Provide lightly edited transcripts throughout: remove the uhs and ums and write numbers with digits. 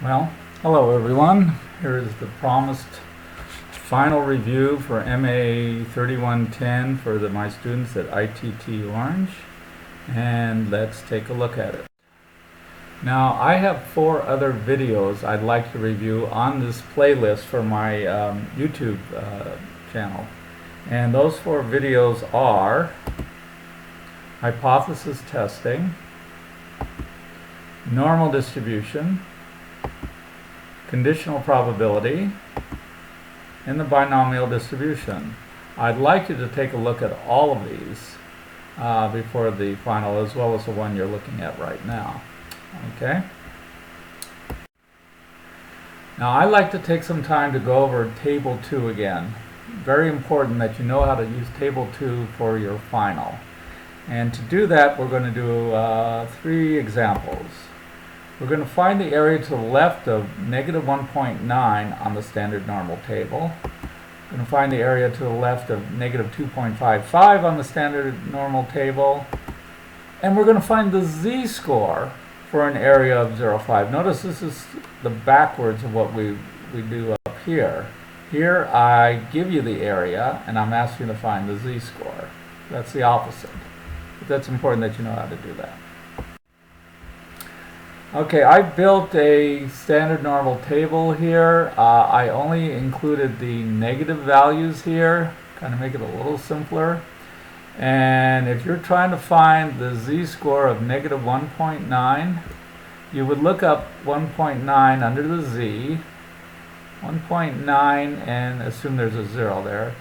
Well, hello everyone. Here is the promised final review for MA 3110 for my students at ITT Orange, and let's take a look at it. Now, I have 4 other videos I'd like to review on this playlist for my YouTube channel, and those 4 videos are hypothesis testing, normal distribution, conditional probability, and the binomial distribution. I'd like you to take a look at all of these before the final, as well as the one you're looking at right now. Okay? Now, I like to take some time to go over Table 2 again. Very important that you know how to use Table 2 for your final. And to do that, we're going to do 3 examples. We're going to find the area to the left of negative 1.9 on the standard normal table. We're going to find the area to the left of negative 2.55 on the standard normal table. And we're going to find the z-score for an area of 0.5. Notice this is the backwards of what we do up here. Here I give you the area and I'm asking you to find the z-score. That's the opposite. But that's important that you know how to do that. Okay, I built a standard normal table here. I only included the negative values here, kind of make it a little simpler. And if you're trying to find the z-score of negative 1.9, you would look up 1.9 under the z, 1.9, and assume there's a 0 there.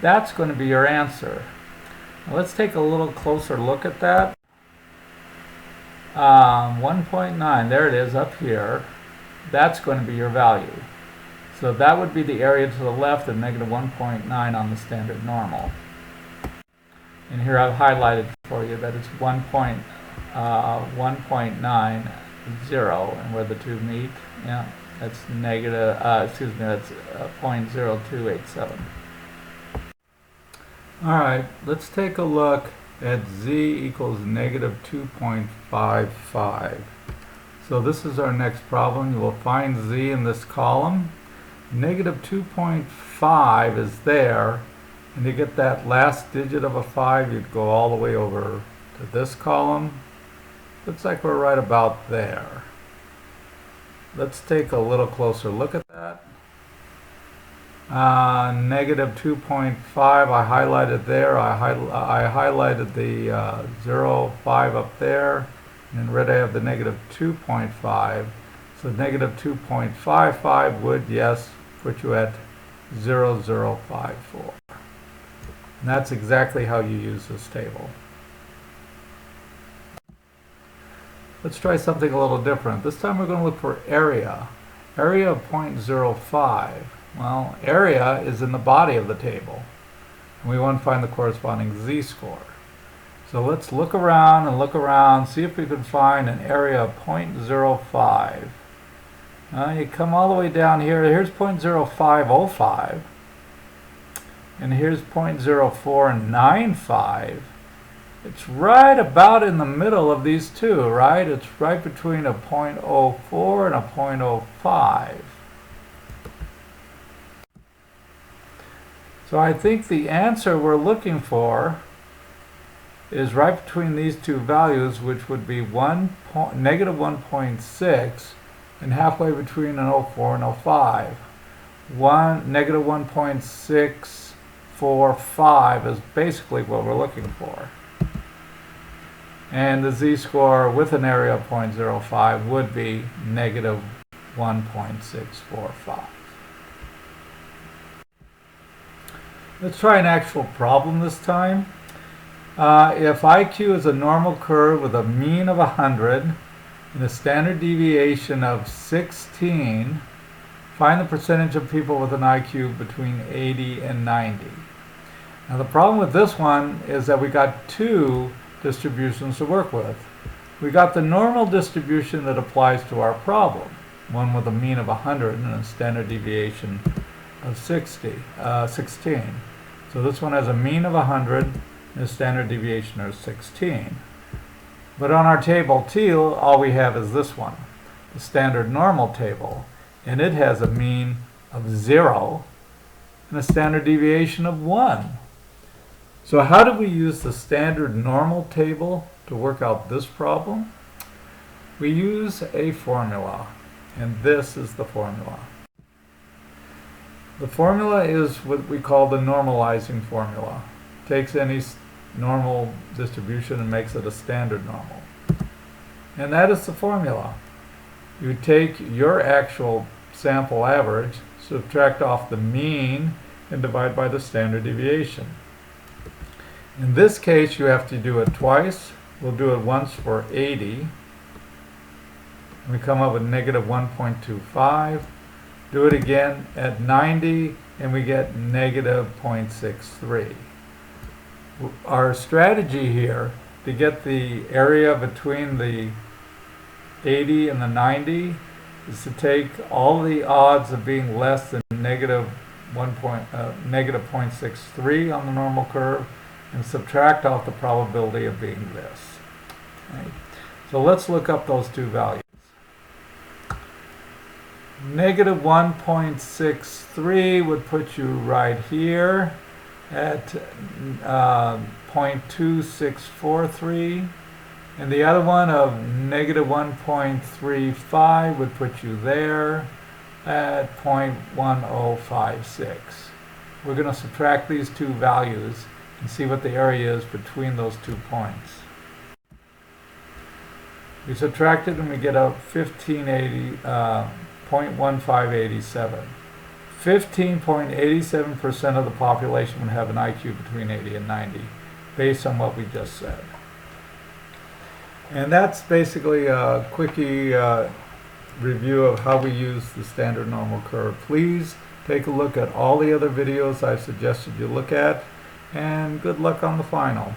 That's going to be your answer. Now let's take a little closer look at that. 1.9, there it is up here. That's going to be your value. So that would be the area to the left of negative 1.9 on the standard normal. And here I've highlighted for you that it's 1.90, and where the two meet, yeah, that's negative, that's 0.0287. All right, let's take a look at z equals negative 2.55. So this is our next problem. You will find z in this column. Negative 2.5 is there, and to get that last digit of a 5, you'd go all the way over to this column. Looks like we're right about there. Let's take a little closer look at that. Negative 2.5, I highlighted there. I highlighted the 0.5 up there. And in red I have the negative 2.5. So negative 2.55 would, yes, put you at 0.054. And that's exactly how you use this table. Let's try something a little different. This time we're going to look for area. Area of 0.05. Well, area is in the body of the table. And we want to find the corresponding z-score. So let's look around and look around, see if we can find an area of 0.05. You come all the way down here. Here's 0.0505. And here's 0.0495. It's right about in the middle of these two, right? It's right between a 0.04 and a 0.05. So I think the answer we're looking for is right between these two values, which would be negative 1.6 and halfway between an 0.04 and 0.05. Negative 1.645 is basically what we're looking for. And the z-score with an area of 0.05 would be negative 1.645. Let's try an actual problem this time. If IQ is a normal curve with a mean of 100 and a standard deviation of 16, find the percentage of people with an IQ between 80 and 90. Now the problem with this one is that we got 2 distributions to work with. We got the normal distribution that applies to our problem, one with a mean of 100 and a standard deviation of 16. So this one has a mean of 100 and a standard deviation of 16. But on our table T, all we have is this one. the standard normal table, and it has a mean of 0 and a standard deviation of 1. So how do we use the standard normal table to work out this problem? We use a formula, and this is the formula. The formula is what we call the normalizing formula. Takes any normal distribution and makes it a standard normal. And that is the formula. You take your actual sample average, subtract off the mean, and divide by the standard deviation. In this case, you have to do it twice. We'll do it once for 80. We come up with negative 1.25. Do it again at 90, and we get negative 0.63. Our strategy here to get the area between the 80 and the 90 is to take all the odds of being less than negative 0.63 on the normal curve and subtract off the probability of being this. Right? So let's look up those two values. Negative 1.63 would put you right here at 0.2643, and the other one of negative 1.35 would put you there at 0.1056. We're going to subtract these two values and see what the area is between those 2 points. We subtract it and we get a 0.1587. 15.87% of the population would have an IQ between 80 and 90, based on what we just said. And that's basically a quickie review of how we use the standard normal curve. Please take a look at all the other videos I suggested you look at, and good luck on the final.